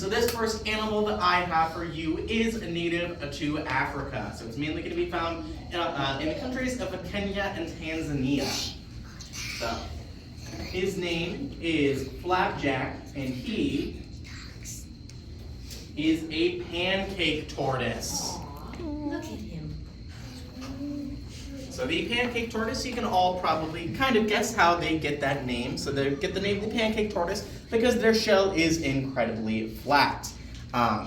So this first animal that I have for you is native to Africa. So it's mainly going to be found in the countries of Kenya and Tanzania. So his name is Flapjack, and he is a pancake tortoise. Look at him. So the pancake tortoise, you can all probably kind of guess how they get that name. So they get the name the pancake tortoise because their shell is incredibly flat.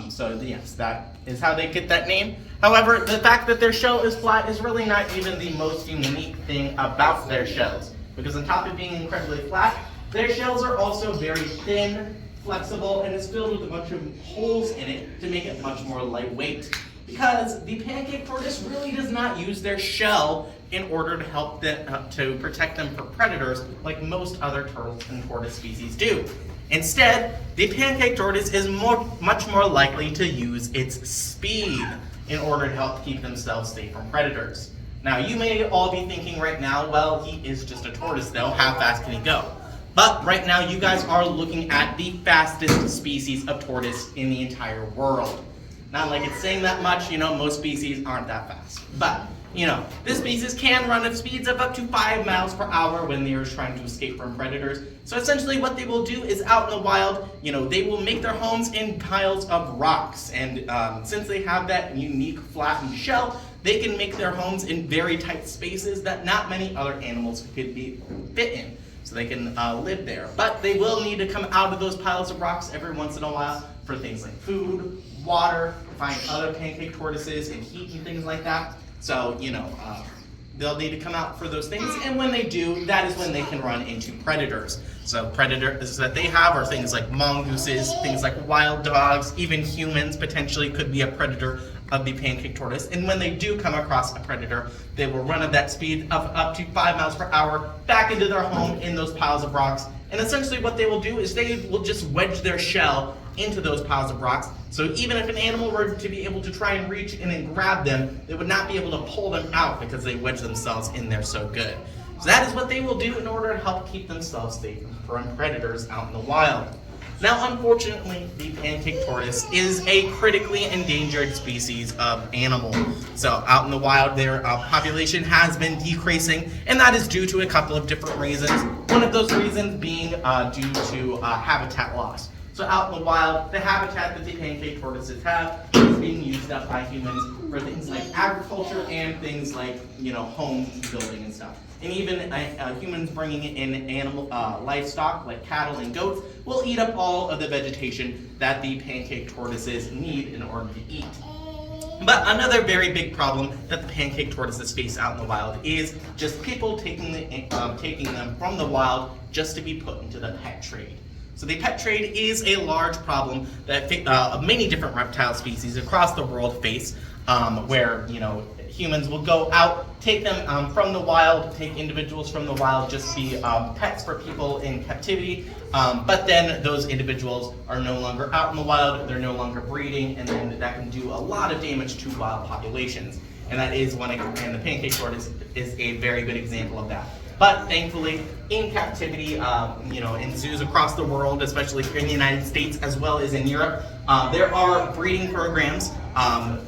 So yes, that is how they get that name. However, the fact that their shell is flat is really not even the most unique thing about their shells. Because on top of being incredibly flat, their shells are also very thin, flexible, and is filled with a bunch of holes in it to make it much more lightweight. Because the pancake tortoise really does not use their shell in order to help them to protect them from predators like most other turtle and tortoise species do. Instead, the pancake tortoise is much more likely to use its speed in order to help keep themselves safe from predators. Now, you may all be thinking right now, well, he is just a tortoise though, how fast can he go? But right now, you guys are looking at the fastest species of tortoise in the entire world. Not like it's saying that much, most species aren't that fast. But, this species can run at speeds of up to 5 miles per hour when they are trying to escape from predators. So essentially what they will do is out in the wild, they will make their homes in piles of rocks. And since they have that unique flattened shell, they can make their homes in very tight spaces that not many other animals could fit in. So they can live there. But they will need to come out of those piles of rocks every once in a while for things like food, water, find other pancake tortoises and heat and things like that. So, they'll need to come out for those things. And when they do, that is when they can run into predators. So predators that they have are things like mongooses, things like wild dogs, even humans potentially could be a predator of the pancake tortoise. And when they do come across a predator, they will run at that speed of up to 5 miles per hour back into their home in those piles of rocks. And essentially what they will do is they will just wedge their shell into those piles of rocks. So even if an animal were to be able to try and reach in and grab them, they would not be able to pull them out because they wedge themselves in there so good. So that is what they will do in order to help keep themselves safe from predators out in the wild. Now, unfortunately, the pancake tortoise is a critically endangered species of animal. So out in the wild, their population has been decreasing, and that is due to a couple of different reasons. One of those reasons being due to habitat loss. So out in the wild, the habitat that the pancake tortoises have is being used up by humans for things like agriculture and things like, home building and stuff. And even humans bringing in livestock like cattle and goats will eat up all of the vegetation that the pancake tortoises need in order to eat. But another very big problem that the pancake tortoises face out in the wild is just people taking them from the wild just to be put into the pet trade. So the pet trade is a large problem that many different reptile species across the world face, where humans will go out, take them from the wild, take individuals from the wild, just be pets for people in captivity. But then those individuals are no longer out in the wild, they're no longer breeding, and then that can do a lot of damage to wild populations. And that is and the pancake tortoise is a very good example of that. But thankfully, in captivity, in zoos across the world, especially here in the United States as well as in Europe, there are breeding programs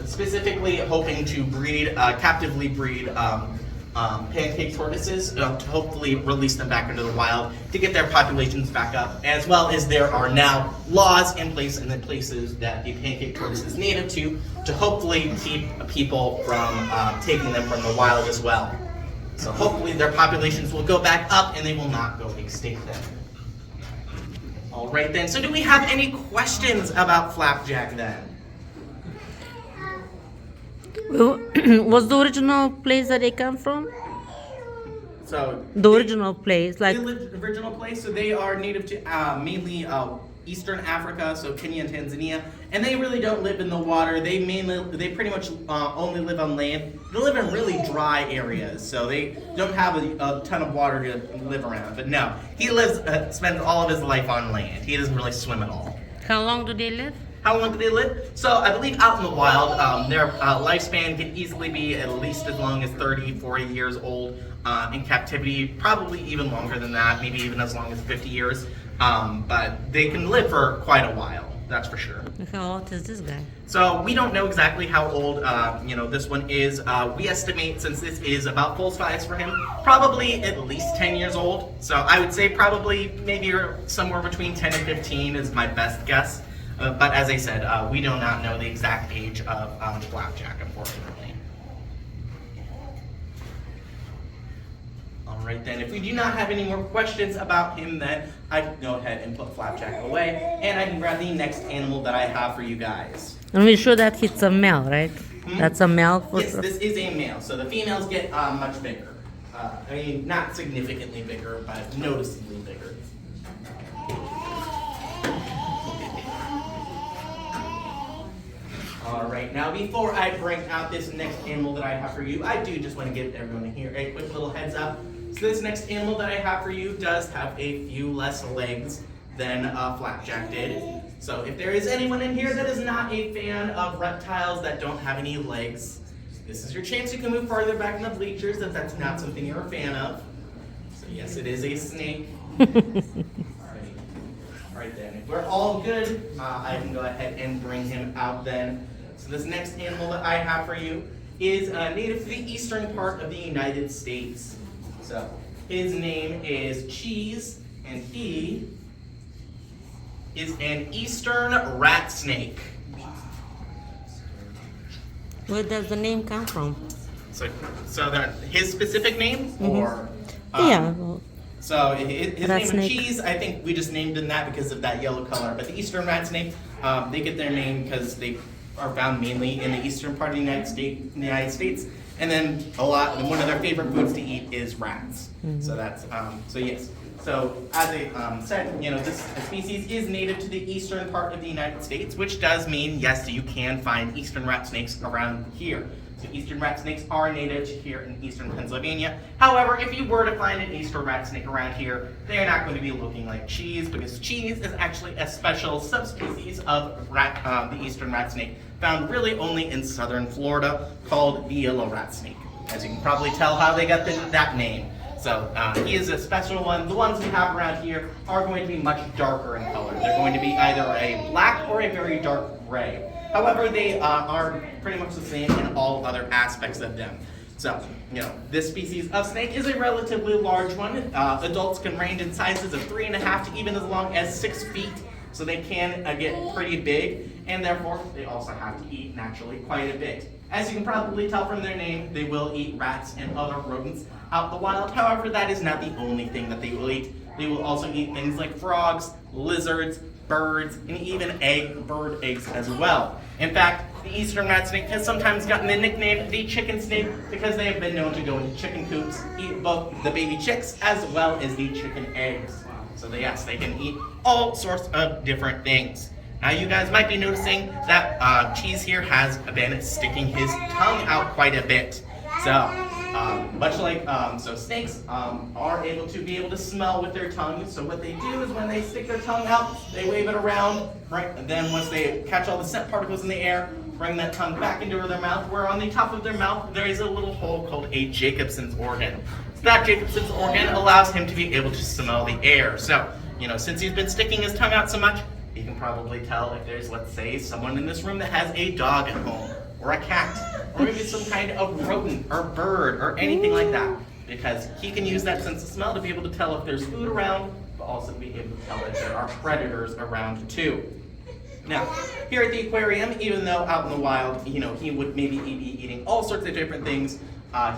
specifically hoping to captively breed pancake tortoises to hopefully release them back into the wild to get their populations back up, as well as there are now laws in place in the places that the pancake tortoise is native to hopefully keep people from taking them from the wild as well. So hopefully their populations will go back up and they will not go extinct then. All right then, so do we have any questions about Flapjack then? What's the original place that they come from? So The original place, like the original place, so they are native to mainly Eastern Africa, so Kenya and Tanzania, and they really don't live in the water. They pretty much only live on land. They live in really dry areas, so they don't have a ton of water to live around. But no, he spends all of his life on land. He doesn't really swim at all. how long do they live? How long do they live? So I believe out in the wild, their lifespan can easily be at least as long as 30, 40 years old. In captivity, probably even longer than that, maybe even as long as 50 years. But they can live for quite a while. that's for sure. How old is this guy? So we don't know exactly how old, this one is. We estimate, since this is about full size for him, probably at least 10 years old. So I would say probably maybe somewhere between 10 and 15 is my best guess. But as I said, we do not know the exact age of Flapjack, unfortunately. All right then, if we do not have any more questions about him, then I can go ahead and put Flapjack away, and I can grab the next animal that I have for you guys. And we're sure that it's a male, right? That's a male for Yes, this is a male, so the females get much bigger. I mean, not significantly bigger, but noticeably bigger. All right, now before I bring out this next animal that I have for you, I do just want to give everyone here a quick little heads up. So this next animal that I have for you does have a few less legs than Flapjack did. So if there is anyone in here that is not a fan of reptiles that don't have any legs, this is your chance. You can move farther back in the bleachers if that's not something you're a fan of. So yes, it is a snake. All right then, if we're all good, I can go ahead and bring him out then. So this next animal that I have for you is native to the eastern part of the United States. So his name is Cheese, and he is an eastern rat snake. Where does the name come from? So his specific name, or Yeah. So his Rat name snake. is Cheese. I think we just named him that because of that yellow color. But the eastern rat snake, they get their name because they are found mainly in the eastern part of the United States. And then one of their favorite foods to eat is rats. So that's so yes. So as I said, this species is native to the eastern part of the United States, which does mean yes, you can find eastern rat snakes around here. So eastern rat snakes are native here in eastern Pennsylvania. However, if you were to find an eastern rat snake around here, they are not going to be looking like Cheese, because Cheese is actually a special subspecies of the eastern rat snake, found really only in southern Florida, called the yellow rat snake. As you can probably tell how they got that name. So he is a special one. The ones we have around here are going to be much darker in color. They're going to be either a black or a very dark gray. However, they are pretty much the same in all other aspects of them. So, this species of snake is a relatively large one. Adults can range in sizes of 3.5 to even as long as 6 feet. So they can get pretty big, and therefore they also have to eat naturally quite a bit. As you can probably tell from their name, they will eat rats and other rodents out in the wild. However, that is not the only thing that they will eat. They will also eat things like frogs, lizards, birds, and even bird eggs as well. In fact, the eastern rat snake has sometimes gotten the nickname the chicken snake because they have been known to go into chicken coops, eat both the baby chicks as well as the chicken eggs. So yes, they can eat all sorts of different things. Now you guys might be noticing that Cheese here has been sticking his tongue out quite a bit. So much like snakes are able to smell with their tongue. So what they do is when they stick their tongue out, they wave it around. Right, and then once they catch all the scent particles in the air, bring that tongue back into their mouth. Where on the top of their mouth there is a little hole called a Jacobson's organ. So that Jacobson's organ allows him to be able to smell the air. So since he's been sticking his tongue out so much, you can probably tell if there's, let's say, someone in this room that has a dog at home, or a cat, or maybe some kind of rodent, or bird, or anything like that. Because he can use that sense of smell to be able to tell if there's food around, but also be able to tell if there are predators around too. Now, here at the aquarium, even though out in the wild, he would maybe be eating all sorts of different things,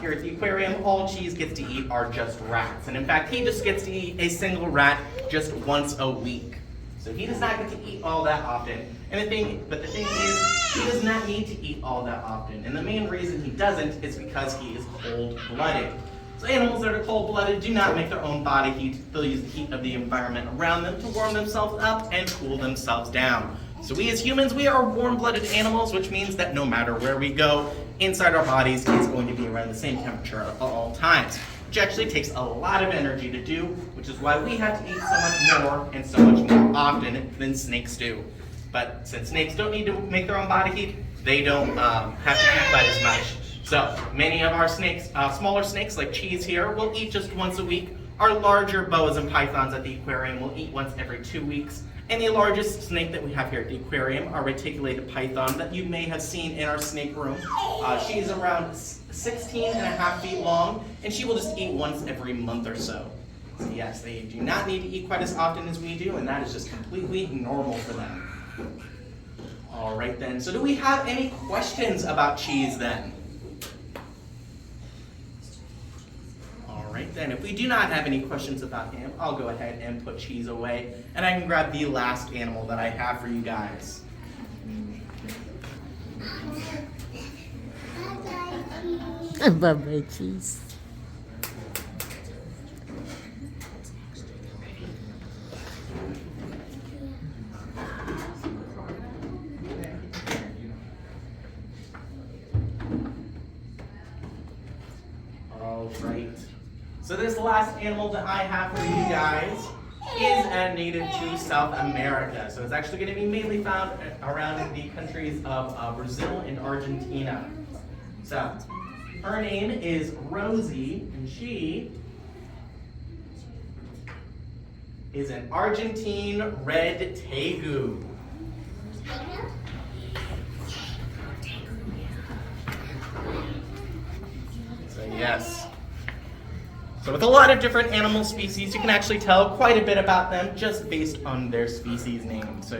here at the aquarium, all Cheese gets to eat are just rats. And in fact, he just gets to eat a single rat just once a week. So he does not get to eat all that often. And the thing is, he does not need to eat all that often. And the main reason he doesn't is because he is cold-blooded. So animals that are cold-blooded do not make their own body heat. They'll use the heat of the environment around them to warm themselves up and cool themselves down. So we as humans, we are warm-blooded animals, which means that no matter where we go, inside our bodies, it's going to be around the same temperature at all times. Which actually takes a lot of energy to do, which is why we have to eat so much more and so much more often than snakes do. But since snakes don't need to make their own body heat, they don't have to eat quite as much. So many of our snakes, smaller snakes like Cheese here, will eat just once a week. Our larger boas and pythons at the aquarium will eat once every 2 weeks. And the largest snake that we have here at the aquarium, our reticulated python that you may have seen in our snake room. She is around 16.5 feet long, and she will just eat once every month or so. So yes, they do not need to eat quite as often as we do, and that is just completely normal for them. All right then, so do we have any questions about Cheese then? Right then, if we do not have any questions about him, I'll go ahead and put Cheese away, and I can grab the last animal that I have for you guys. Bye-bye, Cheese. All right. So this last animal that I have for you guys is a native to South America. So it's actually going to be mainly found around in the countries of Brazil and Argentina. So her name is Rosie, and she is an Argentine red tegu. So yes. So with a lot of different animal species, you can actually tell quite a bit about them just based on their species name. So,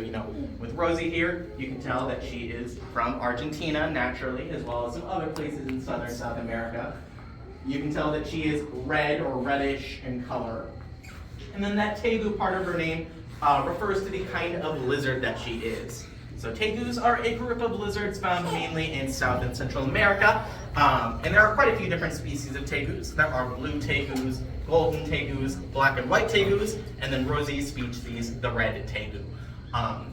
with Rosie here, you can tell that she is from Argentina, naturally, as well as some other places in southern South America. You can tell that she is red or reddish in color. And then that tegu part of her name refers to the kind of lizard that she is. So tegus are a group of lizards found mainly in South and Central America. And there are quite a few different species of tegus. There are blue tegus, golden tegus, black and white tegus, and then Rosie's species, the red tegu.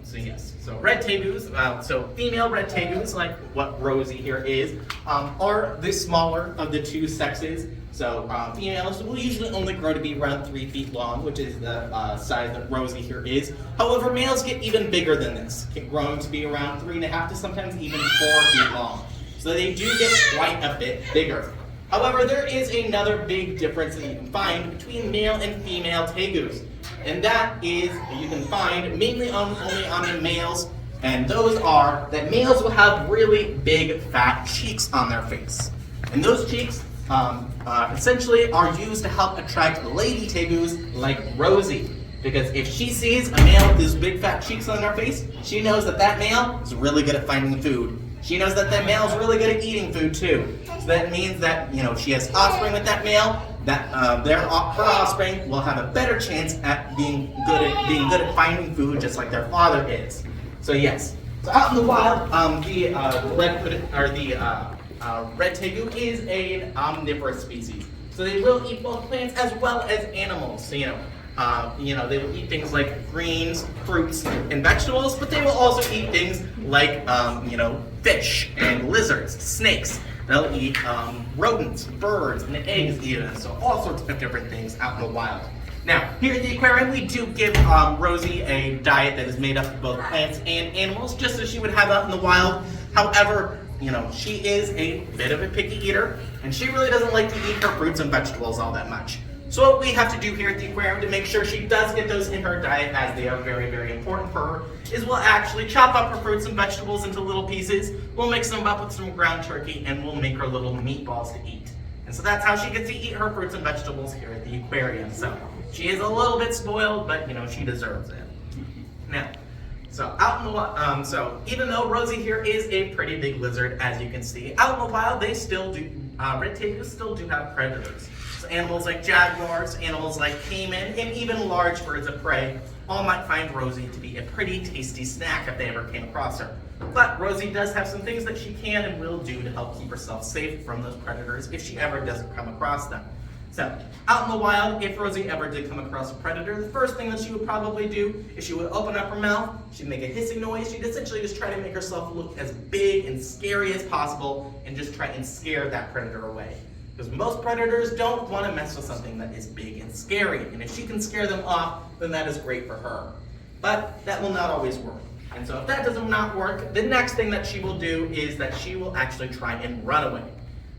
So yes, so red tegus, so female red tegus, like what Rosie here is, are the smaller of the two sexes. So females will usually only grow to be around 3 feet long, which is the size that Rosie here is. However, males get even bigger than this, growing to be around 3.5 to sometimes even 4 feet long. So they do get quite a bit bigger. However, there is another big difference that you can find between male and female tegus. And that is, you can find mainly only on the males, and those are that males will have really big fat cheeks on their face. And those cheeks essentially are used to help attract lady tegus like Rosie. Because if she sees a male with these big fat cheeks on their face, she knows that that male is really good at finding food. She knows that that male is really good at eating food too. So that means that, she has offspring with that male, that her offspring will have a better chance at being good at finding food, just like their father is. So yes, so out in the wild, the red tegu is an omnivorous species. So they will eat both plants as well as animals. So they will eat things like greens, fruits, and vegetables, but they will also eat things like fish and lizards, snakes. They'll eat rodents, birds, and eggs even, so all sorts of different things out in the wild. Now, here at the aquarium, we do give Rosie a diet that is made up of both plants and animals, just as she would have out in the wild. However, she is a bit of a picky eater, and she really doesn't like to eat her fruits and vegetables all that much. So what we have to do here at the aquarium to make sure she does get those in her diet, as they are very, very important for her, is we'll actually chop up her fruits and vegetables into little pieces, we'll mix them up with some ground turkey, and we'll make her little meatballs to eat. And so that's how she gets to eat her fruits and vegetables here at the aquarium. So she is a little bit spoiled, but she deserves it. Now, so out in the so even though Rosie here is a pretty big lizard, as you can see, out in the wild they still do red tegus still do have predators. So animals like jaguars, animals like caiman, and even large birds of prey all might find Rosie to be a pretty tasty snack if they ever came across her. But Rosie does have some things that she can and will do to help keep herself safe from those predators if she ever doesn't come across them. So, out in the wild, if Rosie ever did come across a predator, the first thing that she would probably do is she would open up her mouth, she'd make a hissing noise, she'd essentially just try to make herself look as big and scary as possible and just try and scare that predator away. Because most predators don't want to mess with something that is big and scary, and if she can scare them off, then that is great for her. But that will not always work. And so if that does not work, the next thing that she will do is that she will actually try and run away.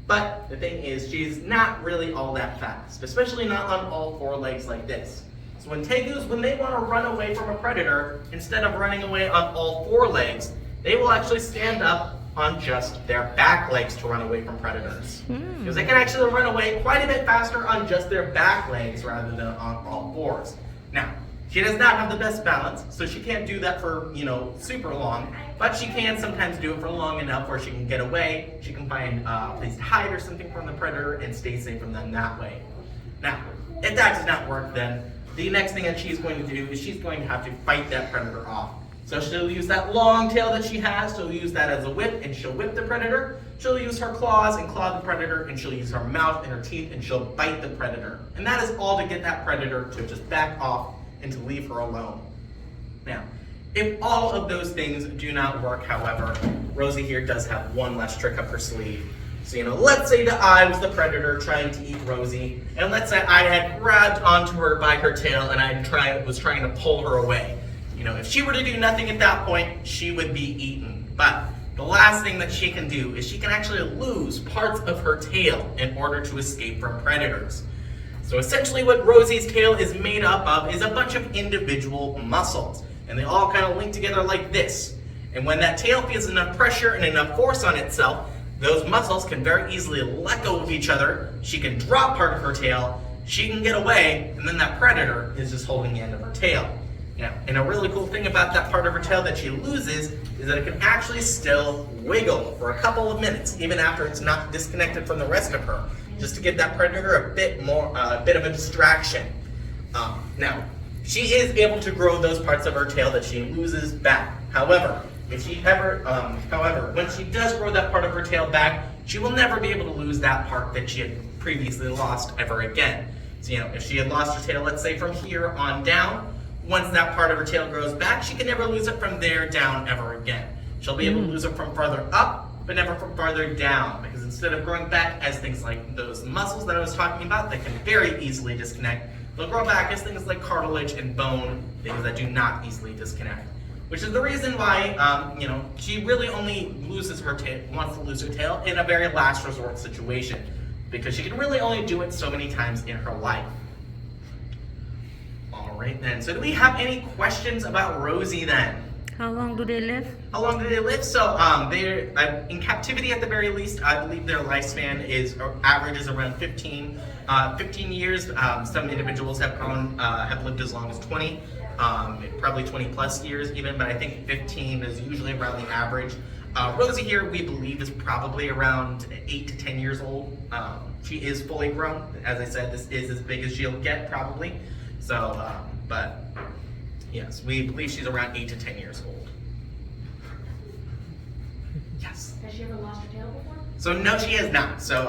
But the thing is, she's not really all that fast, especially not on all four legs like this. So when tegus, when they want to run away from a predator, instead of running away on all four legs, they will actually stand up on just their back legs to run away from predators. Because they can actually run away quite a bit faster on just their back legs rather than on all fours. Now, she does not have the best balance, so she can't do that for, super long, but she can sometimes do it for long enough where she can get away, she can find a place to hide or something from the predator and stay safe from them that way. Now, if that does not work, then the next thing that she's going to do is she's going to have to fight that predator off. So she'll use that long tail that she has, she'll use that as a whip, and she'll whip the predator. She'll use her claws and claw the predator, and she'll use her mouth and her teeth, and she'll bite the predator. And that is all to get that predator to just back off and to leave her alone. Now, if all of those things do not work, however, Rosie here does have one last trick up her sleeve. So, let's say that I was the predator trying to eat Rosie, and let's say I had grabbed onto her by her tail and I was trying to pull her away. If she were to do nothing at that point, she would be eaten. But the last thing that she can do is she can actually lose parts of her tail in order to escape from predators. So essentially what Rosie's tail is made up of is a bunch of individual muscles. And they all kind of link together like this. And when that tail feels enough pressure and enough force on itself, those muscles can very easily let go of each other. She can drop part of her tail, she can get away, and then that predator is just holding the end of her tail. Now, and a really cool thing about that part of her tail that she loses is that it can actually still wiggle for a couple of minutes, even after it's not disconnected from the rest of her, just to give that predator a bit of a distraction. Now, she is able to grow those parts of her tail that she loses back. However, when she does grow that part of her tail back, she will never be able to lose that part that she had previously lost ever again. So, if she had lost her tail, let's say from here on down, once that part of her tail grows back, she can never lose it from there down ever again. She'll be able to lose it from farther up, but never from farther down, because instead of growing back as things like those muscles that I was talking about that can very easily disconnect, they'll grow back as things like cartilage and bone, things that do not easily disconnect. Which is the reason why, she really only wants to lose her tail in a very last resort situation, because she can really only do it so many times in her life. Alright then, so do we have any questions about Rosie then? How long do they live? How long do they live? So they're in captivity at the very least. I believe their lifespan average is around 15 years. Some individuals have lived as long as 20, probably 20 plus years even, but I think 15 is usually around the average. Rosie here, we believe, is probably around 8 to 10 years old. She is fully grown. As I said, this is as big as she'll get probably. So, but yes, we believe she's around 8 to 10 years old. Yes. Has she ever lost her tail before? So no, she has not. So,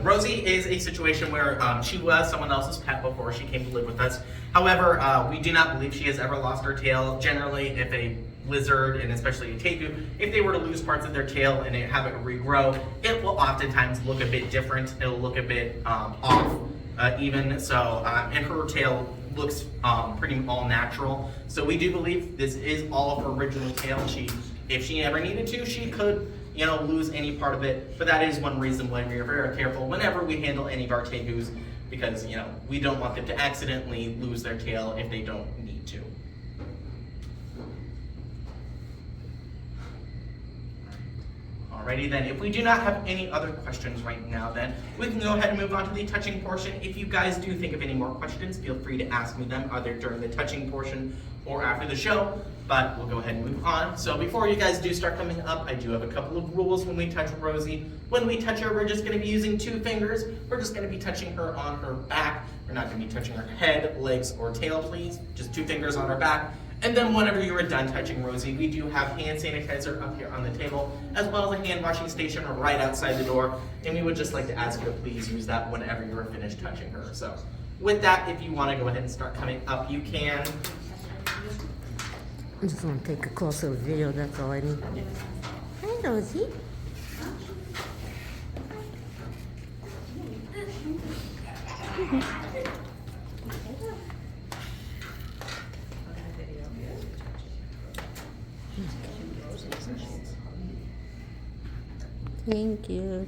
Rosie is a situation where she was someone else's pet before she came to live with us. However, we do not believe she has ever lost her tail. Generally, if a lizard, and especially a tegu, if they were to lose parts of their tail and have it regrow, it will oftentimes look a bit different. It'll look a bit off even. So, and her tail looks pretty all natural. So we do believe this is all of her original tail. If she ever needed to, she could, lose any part of it. But that is one reason why we are very careful whenever we handle any of our tegus, because, we don't want them to accidentally lose their tail if they don't need to. Alrighty then, if we do not have any other questions right now then, we can go ahead and move on to the touching portion. If you guys do think of any more questions, feel free to ask me them either during the touching portion or after the show, but we'll go ahead and move on. So before you guys do start coming up, I do have a couple of rules when we touch Rosie. When we touch her, we're just going to be using 2 fingers. We're just going to be touching her on her back. We're not going to be touching her head, legs, or tail, please. Just 2 fingers on her back. And then whenever you are done touching Rosie, we do have hand sanitizer up here on the table, as well as a hand washing station right outside the door. And we would just like to ask you to please use that whenever you are finished touching her. So with that, if you want to go ahead and start coming up, you can. I just want to take a closer video, that's all I need. Hi, Rosie. Thank you.